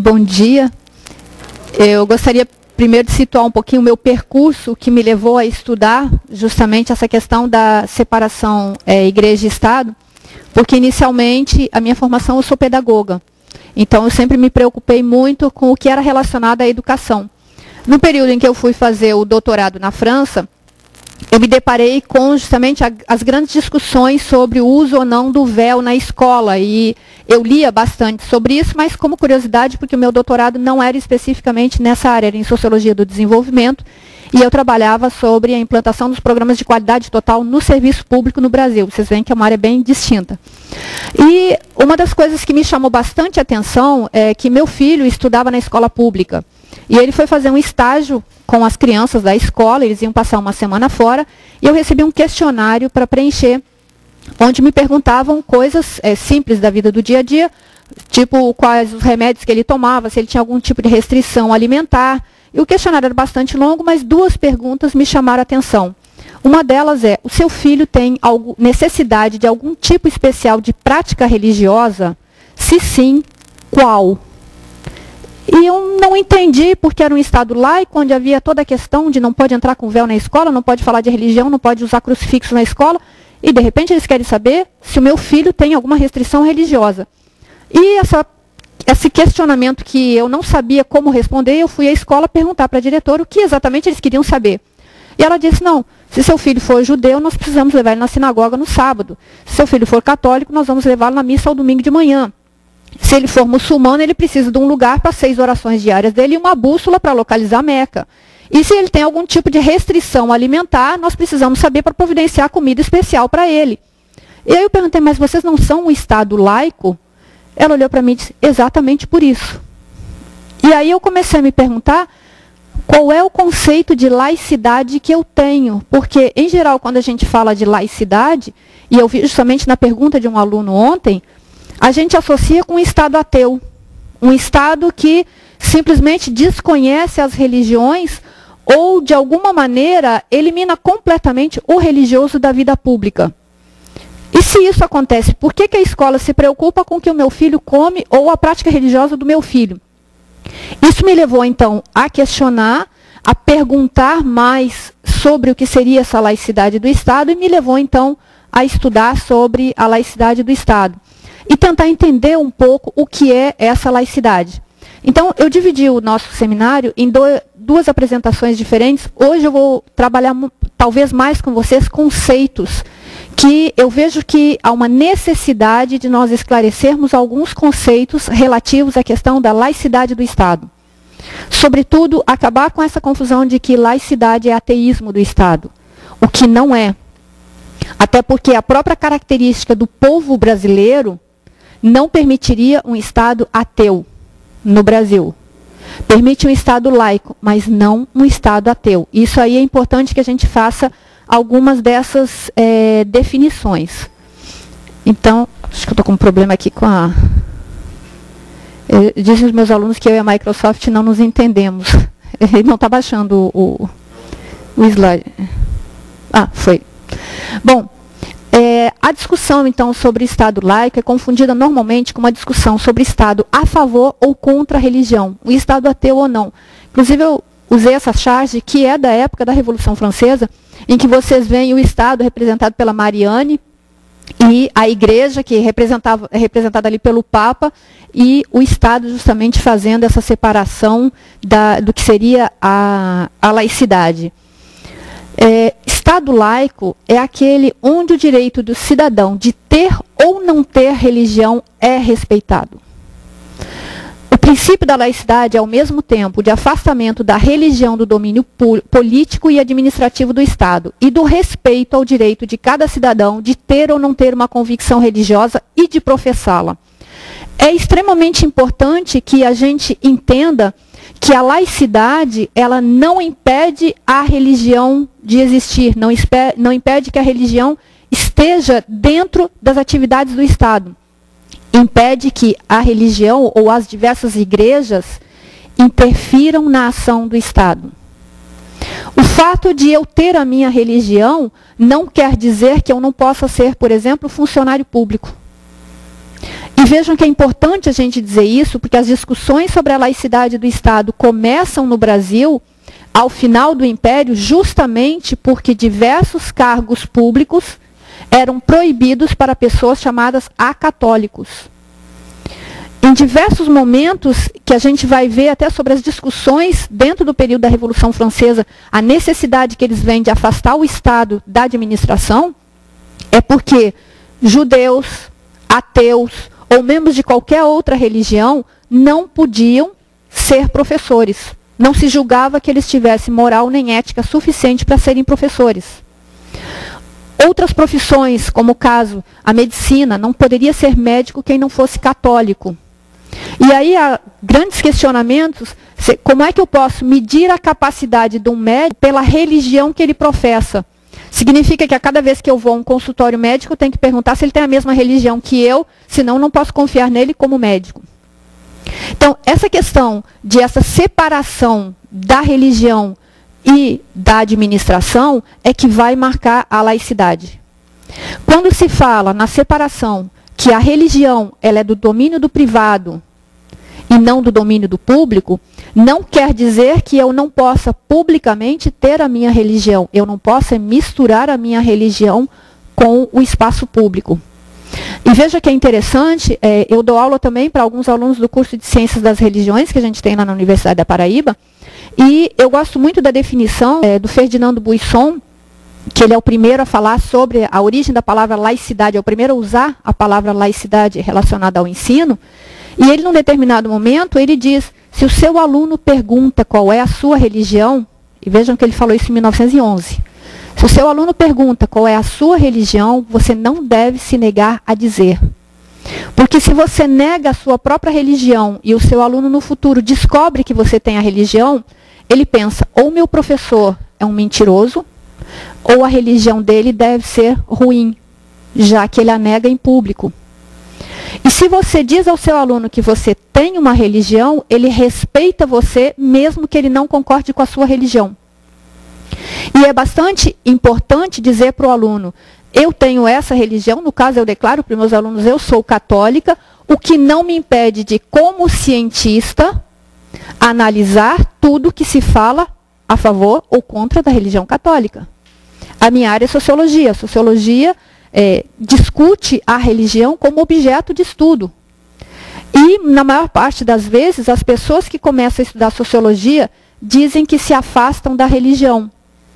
Bom dia. Eu gostaria primeiro de situar um pouquinho o meu percurso que me levou a estudar justamente essa questão da separação igreja e Estado, porque inicialmente a minha formação eu sou pedagoga. Então eu sempre me preocupei muito com o que era relacionado à educação. No período em que eu fui fazer o doutorado na França, eu me deparei com justamente as grandes discussões sobre o uso ou não do véu na escola. E eu lia bastante sobre isso, mas como curiosidade, porque o meu doutorado não era especificamente nessa área, era em Sociologia do Desenvolvimento, e eu trabalhava sobre a implantação dos programas de qualidade total no serviço público no Brasil. Vocês veem que é uma área bem distinta. E uma das coisas que me chamou bastante atenção é que meu filho estudava na escola pública. E ele foi fazer um estágio com as crianças da escola, eles iam passar uma semana fora, e eu recebi um questionário para preencher, onde me perguntavam coisas simples da vida do dia a dia, tipo quais os remédios que ele tomava, se ele tinha algum tipo de restrição alimentar. E o questionário era bastante longo, mas duas perguntas me chamaram a atenção. Uma delas é, o seu filho tem necessidade de algum tipo especial de prática religiosa? Se sim, qual? E eu não entendi, porque era um Estado laico, onde havia toda a questão de não pode entrar com véu na escola, não pode falar de religião, não pode usar crucifixo na escola. E, de repente, eles querem saber se o meu filho tem alguma restrição religiosa. E esse questionamento que eu não sabia como responder, eu fui à escola perguntar para a diretora o que exatamente eles queriam saber. E ela disse, não, se seu filho for judeu, nós precisamos levar ele na sinagoga no sábado. Se seu filho for católico, nós vamos levá-lo na missa ao domingo de manhã. Se ele for muçulmano, ele precisa de um lugar para 6 orações diárias dele e uma bússola para localizar Meca. E se ele tem algum tipo de restrição alimentar, nós precisamos saber para providenciar comida especial para ele. E aí eu perguntei, mas vocês não são um Estado laico? Ela olhou para mim e disse, exatamente por isso. E aí eu comecei a me perguntar qual é o conceito de laicidade que eu tenho. Porque, em geral, quando a gente fala de laicidade, e eu vi justamente na pergunta de um aluno ontem, a gente associa com um Estado ateu. Um Estado que simplesmente desconhece as religiões ou, de alguma maneira, elimina completamente o religioso da vida pública. E se isso acontece, por que a escola se preocupa com o que o meu filho come ou a prática religiosa do meu filho? Isso me levou, então, a questionar, a perguntar mais sobre o que seria essa laicidade do Estado e me levou, então, a estudar sobre a laicidade do Estado. E tentar entender um pouco o que é essa laicidade. Então, eu dividi o nosso seminário em duas apresentações diferentes. Hoje eu vou trabalhar, talvez mais com vocês, conceitos, que eu vejo que há uma necessidade de nós esclarecermos alguns conceitos relativos à questão da laicidade do Estado. Sobretudo, acabar com essa confusão de que laicidade é ateísmo do Estado, o que não é. Até porque a própria característica do povo brasileiro não permitiria um Estado ateu no Brasil. Permite um Estado laico, mas não um Estado ateu. Isso aí é importante que a gente faça algumas dessas definições. Então, acho que eu estou com um problema aqui com a... Dizem os meus alunos que eu e a Microsoft não nos entendemos. Ele não está baixando o slide. Ah, foi. Bom, a discussão, então, sobre Estado laico é confundida normalmente com uma discussão sobre Estado a favor ou contra a religião, o Estado ateu ou não. Inclusive, eu usei essa charge, que é da época da Revolução Francesa, em que vocês veem o Estado representado pela Marianne e a Igreja, que é representada ali pelo Papa, e o Estado justamente fazendo essa separação do que seria a laicidade. Estado laico é aquele onde o direito do cidadão de ter ou não ter religião é respeitado. O princípio da laicidade é, ao mesmo tempo, de afastamento da religião do domínio político e administrativo do Estado e do respeito ao direito de cada cidadão de ter ou não ter uma convicção religiosa e de professá-la. É extremamente importante que a gente entenda que a laicidade, ela não impede a religião de existir, não impede que a religião esteja dentro das atividades do Estado. Impede que a religião ou as diversas igrejas interfiram na ação do Estado. O fato de eu ter a minha religião não quer dizer que eu não possa ser, por exemplo, funcionário público. E vejam que é importante a gente dizer isso, porque as discussões sobre a laicidade do Estado começam no Brasil ao final do Império, justamente porque diversos cargos públicos eram proibidos para pessoas chamadas acatólicos. Em diversos momentos que a gente vai ver até sobre as discussões dentro do período da Revolução Francesa, a necessidade que eles veem de afastar o Estado da administração, é porque judeus, ateus ou membros de qualquer outra religião não podiam ser professores. Não se julgava que eles tivessem moral nem ética suficiente para serem professores. Outras profissões, como o caso, a medicina, não poderia ser médico quem não fosse católico. E aí há grandes questionamentos, como é que eu posso medir a capacidade de um médico pela religião que ele professa? Significa que a cada vez que eu vou a um consultório médico, eu tenho que perguntar se ele tem a mesma religião que eu, senão não posso confiar nele como médico. Então, essa questão de essa separação da religião e da administração é que vai marcar a laicidade. Quando se fala na separação que a religião ela é do domínio do privado e não do domínio do público, não quer dizer que eu não possa publicamente ter a minha religião. Eu não posso misturar a minha religião com o espaço público. E veja que é interessante, eu dou aula também para alguns alunos do curso de Ciências das Religiões, que a gente tem lá na Universidade da Paraíba, e eu gosto muito da definição do Ferdinando Buisson, que ele é o primeiro a falar sobre a origem da palavra laicidade, é o primeiro a usar a palavra laicidade relacionada ao ensino, e ele, num determinado momento, ele diz, se o seu aluno pergunta qual é a sua religião, e vejam que ele falou isso em 1911, se o seu aluno pergunta qual é a sua religião, você não deve se negar a dizer. Porque se você nega a sua própria religião e o seu aluno no futuro descobre que você tem a religião, ele pensa, ou meu professor é um mentiroso, ou a religião dele deve ser ruim, já que ele a nega em público. E se você diz ao seu aluno que você tem uma religião, ele respeita você, mesmo que ele não concorde com a sua religião. E é bastante importante dizer para o aluno, eu tenho essa religião, no caso eu declaro para os meus alunos, eu sou católica, o que não me impede de, como cientista, analisar tudo que se fala a favor ou contra da religião católica. A minha área é sociologia. A sociologia discute a religião como objeto de estudo. E, na maior parte das vezes, as pessoas que começam a estudar sociologia dizem que se afastam da religião.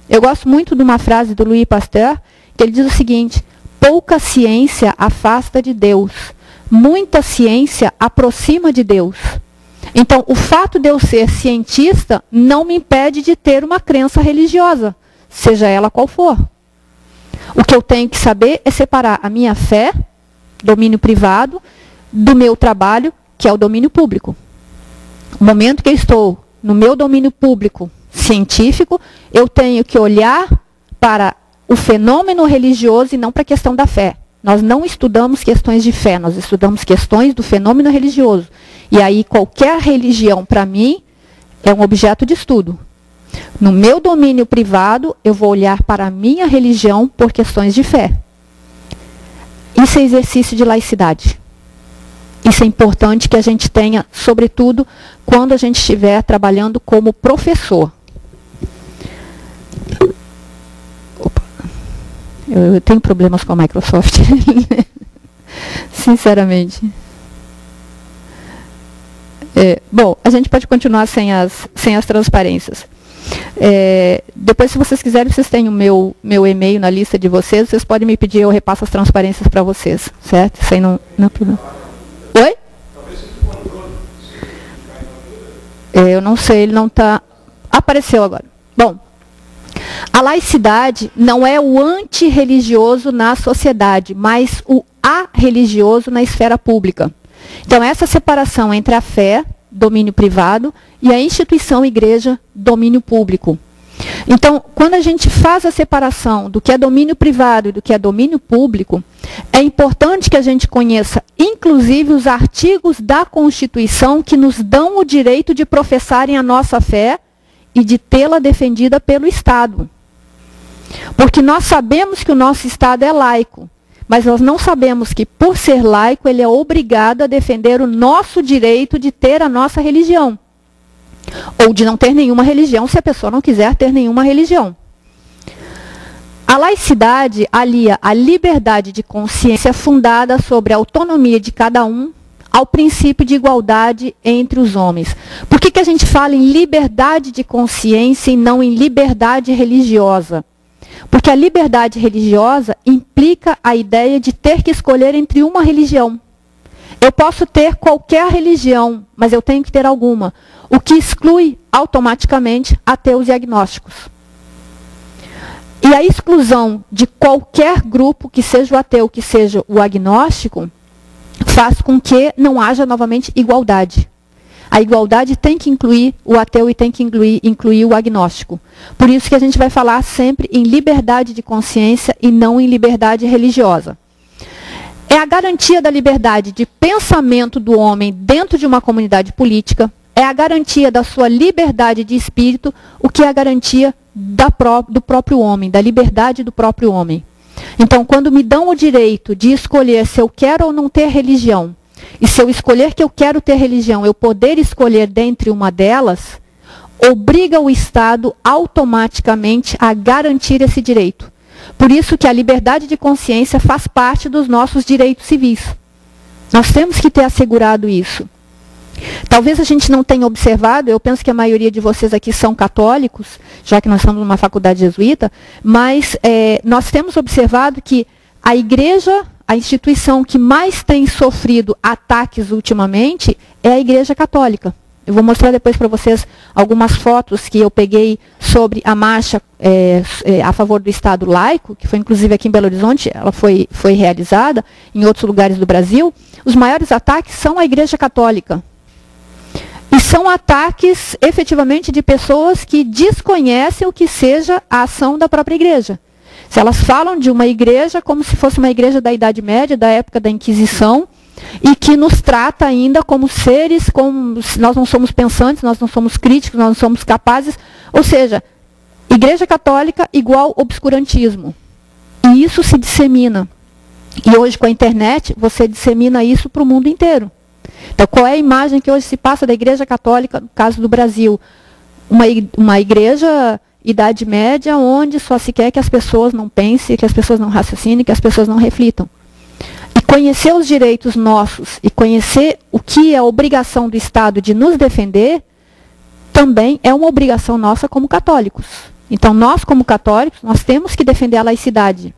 Eu gosto muito de uma frase do Louis Pasteur, que ele diz o seguinte, pouca ciência afasta de Deus, muita ciência aproxima de Deus. Então, o fato de eu ser cientista não me impede de ter uma crença religiosa, seja ela qual for. O que eu tenho que saber é separar a minha fé, domínio privado, do meu trabalho, que é o domínio público. No momento que eu estou no meu domínio público científico, eu tenho que olhar para o fenômeno religioso e não para a questão da fé. Nós não estudamos questões de fé, nós estudamos questões do fenômeno religioso. E aí qualquer religião, para mim, é um objeto de estudo. No meu domínio privado, eu vou olhar para a minha religião por questões de fé. Isso é exercício de laicidade. Isso é importante que a gente tenha, sobretudo, quando a gente estiver trabalhando como professor. Opa. Eu tenho problemas com a Microsoft. Sinceramente. Bom, a gente pode continuar sem as transparências. Depois, se vocês quiserem, vocês têm o meu e-mail na lista de vocês podem me pedir, eu repasso as transparências para vocês, certo? Isso aí não é problema. Oi? Eu não sei, ele não está... Apareceu agora. Bom, a laicidade não é o antirreligioso na sociedade, mas o arreligioso na esfera pública. Então, essa separação entre a fé, domínio privado, e a instituição igreja, domínio público. Então, quando a gente faz a separação do que é domínio privado e do que é domínio público, é importante que a gente conheça, inclusive, os artigos da Constituição que nos dão o direito de professarem a nossa fé e de tê-la defendida pelo Estado. Porque nós sabemos que o nosso Estado é laico, mas nós não sabemos que, por ser laico, ele é obrigado a defender o nosso direito de ter a nossa religião. Ou de não ter nenhuma religião, se a pessoa não quiser ter nenhuma religião. A laicidade alia a liberdade de consciência fundada sobre a autonomia de cada um ao princípio de igualdade entre os homens. Por que a gente fala em liberdade de consciência e não em liberdade religiosa? Porque a liberdade religiosa implica a ideia de ter que escolher entre uma religião. Eu posso ter qualquer religião, mas eu tenho que ter alguma, o que exclui automaticamente ateus e agnósticos. E a exclusão de qualquer grupo, que seja o ateu, que seja o agnóstico, faz com que não haja novamente igualdade. A igualdade tem que incluir o ateu e tem que incluir o agnóstico. Por isso que a gente vai falar sempre em liberdade de consciência e não em liberdade religiosa. É a garantia da liberdade de pensamento do homem dentro de uma comunidade política, é a garantia da sua liberdade de espírito, o que é a garantia do próprio homem, da liberdade do próprio homem. Então, quando me dão o direito de escolher se eu quero ou não ter religião, e se eu escolher que eu quero ter religião, eu poder escolher dentre uma delas, obriga o Estado automaticamente a garantir esse direito. Por isso que a liberdade de consciência faz parte dos nossos direitos civis. Nós temos que ter assegurado isso. Talvez a gente não tenha observado, eu penso que a maioria de vocês aqui são católicos, já que nós estamos numa faculdade jesuíta, mas nós temos observado que a igreja, a instituição que mais tem sofrido ataques ultimamente é a Igreja Católica. Eu vou mostrar depois para vocês algumas fotos que eu peguei sobre a marcha a favor do Estado laico, que foi inclusive aqui em Belo Horizonte, ela foi realizada, em outros lugares do Brasil. Os maiores ataques são a Igreja Católica. E são ataques, efetivamente, de pessoas que desconhecem o que seja a ação da própria igreja. Se elas falam de uma igreja como se fosse uma igreja da Idade Média, da época da Inquisição, e que nos trata ainda como seres, como nós não somos pensantes, nós não somos críticos, nós não somos capazes. Ou seja, Igreja Católica igual obscurantismo. E isso se dissemina. E hoje, com a internet, você dissemina isso para o mundo inteiro. Então, qual é a imagem que hoje se passa da Igreja Católica, no caso do Brasil? Uma igreja Idade Média, onde só se quer que as pessoas não pensem, que as pessoas não raciocinem, que as pessoas não reflitam. E conhecer os direitos nossos e conhecer o que é a obrigação do Estado de nos defender, também é uma obrigação nossa como católicos. Então, nós como católicos, nós temos que defender a laicidade,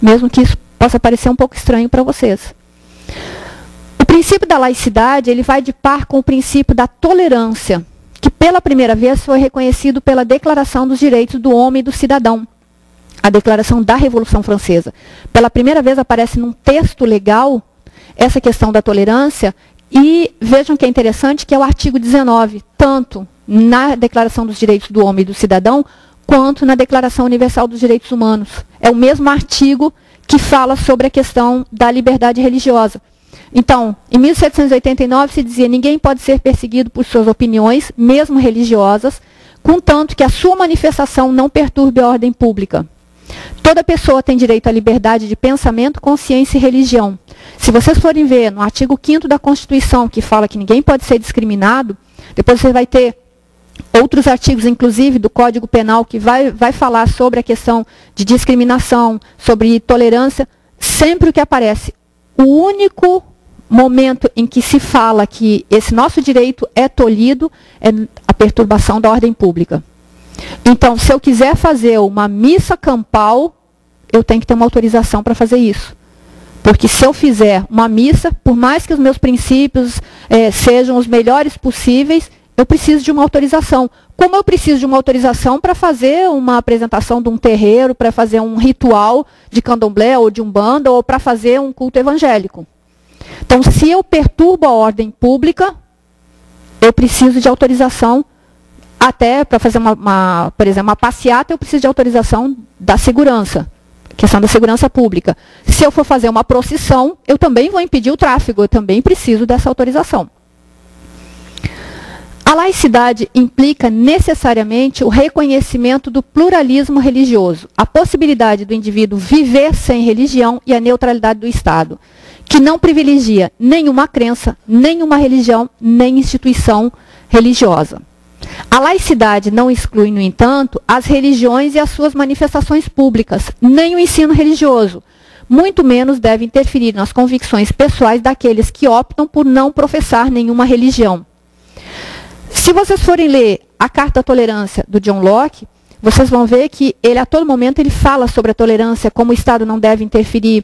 mesmo que isso possa parecer um pouco estranho para vocês. O princípio da laicidade, ele vai de par com o princípio da tolerância, que pela primeira vez foi reconhecido pela Declaração dos Direitos do Homem e do Cidadão, a Declaração da Revolução Francesa. Pela primeira vez aparece num texto legal essa questão da tolerância, e vejam que é interessante que é o artigo 19, tanto na Declaração dos Direitos do Homem e do Cidadão, quanto na Declaração Universal dos Direitos Humanos. É o mesmo artigo que fala sobre a questão da liberdade religiosa. Então, em 1789 se dizia: ninguém pode ser perseguido por suas opiniões, mesmo religiosas, contanto que a sua manifestação não perturbe a ordem pública. Toda pessoa tem direito à liberdade de pensamento, consciência e religião. Se vocês forem ver no artigo 5º da Constituição, que fala que ninguém pode ser discriminado, depois você vai ter outros artigos, inclusive, do Código Penal, que vai falar sobre a questão de discriminação, sobre tolerância. Sempre o que aparece, o único momento em que se fala que esse nosso direito é tolhido é a perturbação da ordem pública. Então, se eu quiser fazer uma missa campal, eu tenho que ter uma autorização para fazer isso. Porque se eu fizer uma missa, por mais que os meus princípios sejam os melhores possíveis, eu preciso de uma autorização. Como eu preciso de uma autorização para fazer uma apresentação de um terreiro, para fazer um ritual de candomblé ou de umbanda, ou para fazer um culto evangélico. Então, se eu perturbo a ordem pública, eu preciso de autorização. Até para fazer, por exemplo, uma passeata, eu preciso de autorização da segurança, questão da segurança pública. Se eu for fazer uma procissão, eu também vou impedir o tráfego, eu também preciso dessa autorização. A laicidade implica necessariamente o reconhecimento do pluralismo religioso, a possibilidade do indivíduo viver sem religião e a neutralidade do Estado, que não privilegia nenhuma crença, nenhuma religião, nem instituição religiosa. A laicidade não exclui, no entanto, as religiões e as suas manifestações públicas, nem o ensino religioso, muito menos deve interferir nas convicções pessoais daqueles que optam por não professar nenhuma religião. Se vocês forem ler a Carta da Tolerância do John Locke, vocês vão ver que ele, a todo momento, ele fala sobre a tolerância, como o Estado não deve interferir,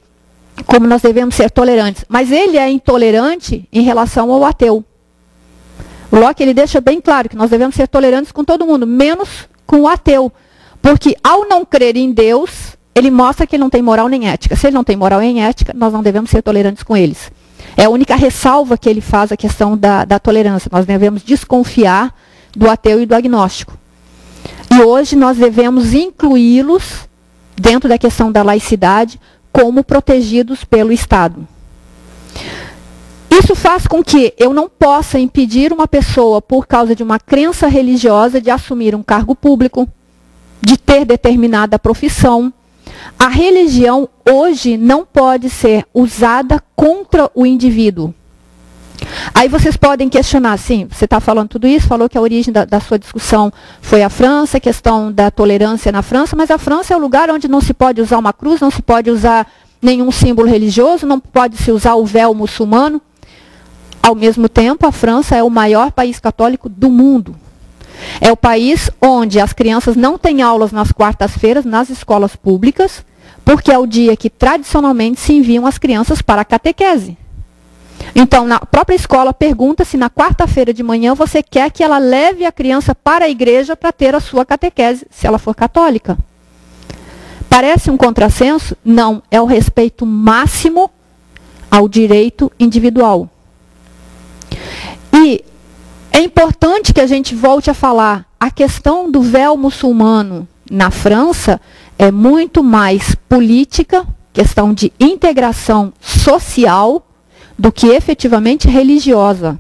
como nós devemos ser tolerantes. Mas ele é intolerante em relação ao ateu. O Locke, ele deixa bem claro que nós devemos ser tolerantes com todo mundo, menos com o ateu. Porque ao não crer em Deus, ele mostra que ele não tem moral nem ética. Se ele não tem moral nem ética, nós não devemos ser tolerantes com eles. É a única ressalva que ele faz a questão da tolerância. Nós devemos desconfiar do ateu e do agnóstico. E hoje nós devemos incluí-los dentro da questão da laicidade como protegidos pelo Estado. Isso faz com que eu não possa impedir uma pessoa, por causa de uma crença religiosa, de assumir um cargo público, de ter determinada profissão. A religião hoje não pode ser usada contra o indivíduo. Aí vocês podem questionar, sim, você está falando tudo isso, falou que a origem da sua discussão foi a França, a questão da tolerância na França, mas a França é o lugar onde não se pode usar uma cruz, não se pode usar nenhum símbolo religioso, não pode se usar o véu muçulmano. Ao mesmo tempo, a França é o maior país católico do mundo. É o país onde as crianças não têm aulas nas quartas-feiras, nas escolas públicas, porque é o dia que tradicionalmente se enviam as crianças para a catequese. Então, na própria escola, pergunta se na quarta-feira de manhã você quer que ela leve a criança para a igreja para ter a sua catequese, se ela for católica. Parece um contrassenso? Não, é o respeito máximo ao direito individual. E é importante que a gente volte a falar, a questão do véu muçulmano na França é muito mais política, questão de integração social, do que efetivamente religiosa.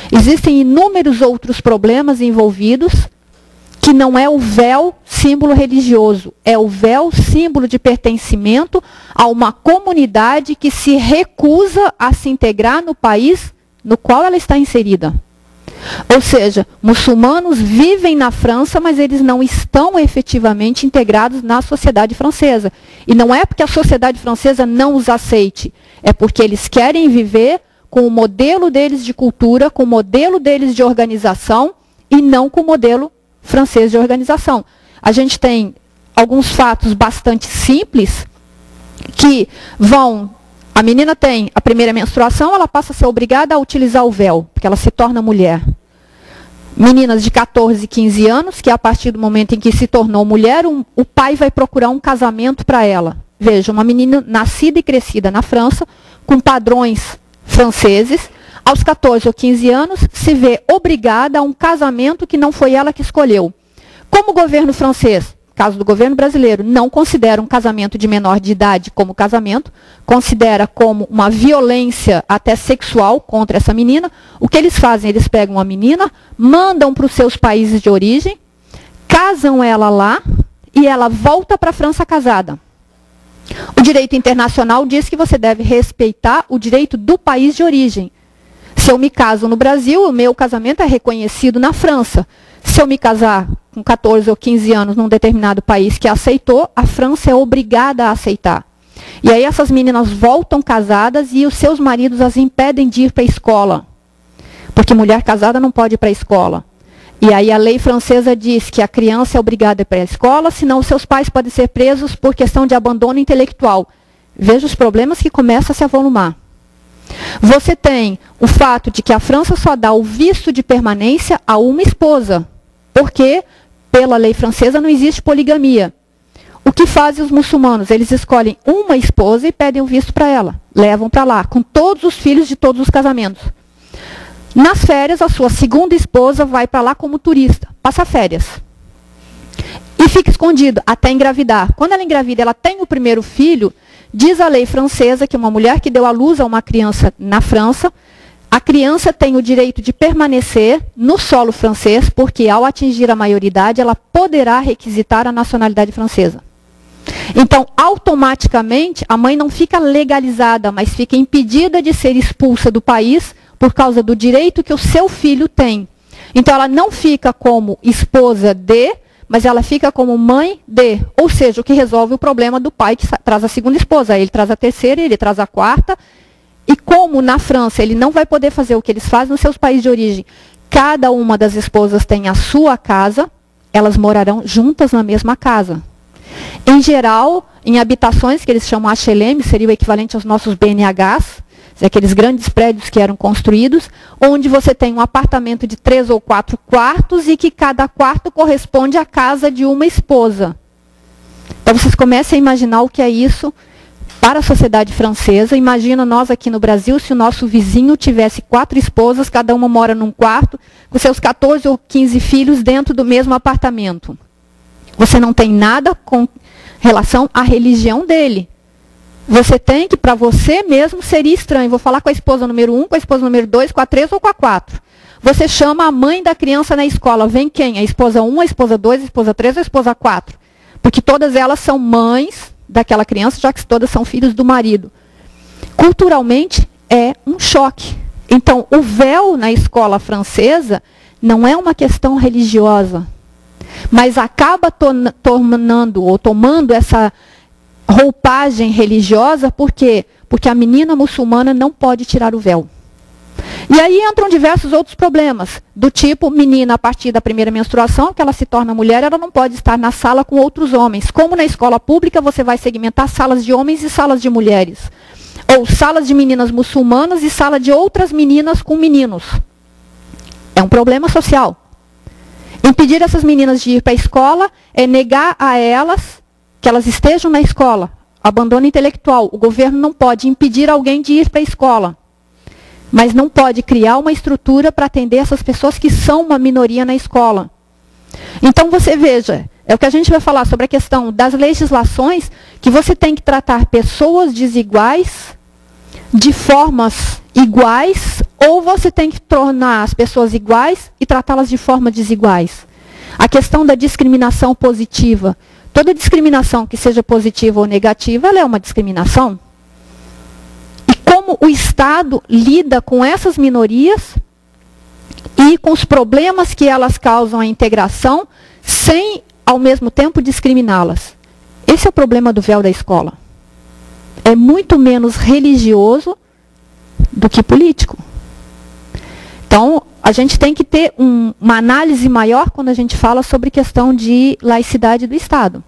Existem inúmeros outros problemas envolvidos, que não é o véu símbolo religioso, é o véu símbolo de pertencimento a uma comunidade que se recusa a se integrar no país no qual ela está inserida. Ou seja, muçulmanos vivem na França, mas eles não estão efetivamente integrados na sociedade francesa. E não é porque a sociedade francesa não os aceite, é porque eles querem viver com o modelo deles de cultura, com o modelo deles de organização, e não com o modelo francês de organização. A gente tem alguns fatos bastante simples que vão... A menina tem a primeira menstruação, ela passa a ser obrigada a utilizar o véu, porque ela se torna mulher. Meninas de 14, 15 anos, que a partir do momento em que se tornou mulher, o pai vai procurar um casamento para ela. Veja, uma menina nascida e crescida na França, com padrões franceses, aos 14 ou 15 anos, se vê obrigada a um casamento que não foi ela que escolheu. Como o governo francês, caso do governo brasileiro, não considera um casamento de menor de idade como casamento, considera como uma violência até sexual contra essa menina, o que eles fazem? Eles pegam a menina, mandam para os seus países de origem, casam ela lá e ela volta para a França casada. O direito internacional diz que você deve respeitar o direito do país de origem. Se eu me caso no Brasil, o meu casamento é reconhecido na França. Se eu me casar com 14 ou 15 anos num determinado país que aceitou, a França é obrigada a aceitar. E aí essas meninas voltam casadas e os seus maridos as impedem de ir para a escola. Porque mulher casada não pode ir para a escola. E aí a lei francesa diz que a criança é obrigada a ir para a escola, senão os seus pais podem ser presos por questão de abandono intelectual. Veja os problemas que começam a se avolumar. Você tem o fato de que a França só dá o visto de permanência a uma esposa. Porque, pela lei francesa, não existe poligamia. O que fazem os muçulmanos? Eles escolhem uma esposa e pedem o visto para ela. Levam para lá, com todos os filhos de todos os casamentos. Nas férias, a sua segunda esposa vai para lá como turista, passa férias. E fica escondido até engravidar. Quando ela engravida, ela tem o primeiro filho, diz a lei francesa que uma mulher que deu à luz a uma criança na França, a criança tem o direito de permanecer no solo francês, porque ao atingir a maioridade, ela poderá requisitar a nacionalidade francesa. Então, automaticamente, a mãe não fica legalizada, mas fica impedida de ser expulsa do país por causa do direito que o seu filho tem. Então, ela não fica como esposa de, mas ela fica como mãe de. Ou seja, o que resolve o problema do pai que traz a segunda esposa. Ele traz a terceira, ele traz a quarta. E como na França ele não vai poder fazer o que eles fazem nos seus países de origem, cada uma das esposas tem a sua casa, elas morarão juntas na mesma casa. Em geral, em habitações que eles chamam HLM, seria o equivalente aos nossos BNHs, aqueles grandes prédios que eram construídos, onde você tem um apartamento de 3 ou 4 quartos e que cada quarto corresponde à casa de uma esposa. Então vocês comecem a imaginar o que é isso para a sociedade francesa. Imagina nós aqui no Brasil, se o nosso vizinho tivesse 4 esposas, cada uma mora num quarto, com seus 14 ou 15 filhos dentro do mesmo apartamento. Você não tem nada com relação à religião dele. Você tem que, para você mesmo, seria estranho. Vou falar com a esposa número 1, com a esposa número 2, com a 3 ou com a 4. Você chama a mãe da criança na escola. Vem quem? A esposa 1, a esposa 2, a esposa 3 ou a esposa 4? Porque todas elas são mães daquela criança, já que todas são filhos do marido. Culturalmente, é um choque. Então, o véu na escola francesa não é uma questão religiosa, mas acaba tomando essa roupagem religiosa, por quê? Porque a menina muçulmana não pode tirar o véu. E aí entram diversos outros problemas, do tipo, menina, a partir da primeira menstruação, que ela se torna mulher, ela não pode estar na sala com outros homens. Como na escola pública, você vai segmentar salas de homens e salas de mulheres. Ou salas de meninas muçulmanas e sala de outras meninas com meninos. É um problema social. Impedir essas meninas de ir para a escola é negar a elas que elas estejam na escola. Abandono intelectual. O governo não pode impedir alguém de ir para a escola, mas não pode criar uma estrutura para atender essas pessoas que são uma minoria na escola. Então você veja, é o que a gente vai falar sobre a questão das legislações, que você tem que tratar pessoas desiguais de formas iguais, ou você tem que tornar as pessoas iguais e tratá-las de formas desiguais. A questão da discriminação positiva. Toda discriminação que seja positiva ou negativa, ela é uma discriminação. E como o Estado lida com essas minorias e com os problemas que elas causam à integração, sem, ao mesmo tempo, discriminá-las. Esse é o problema do véu da escola. É muito menos religioso do que político. Então, a gente tem que ter uma análise maior quando a gente fala sobre questão de laicidade do Estado.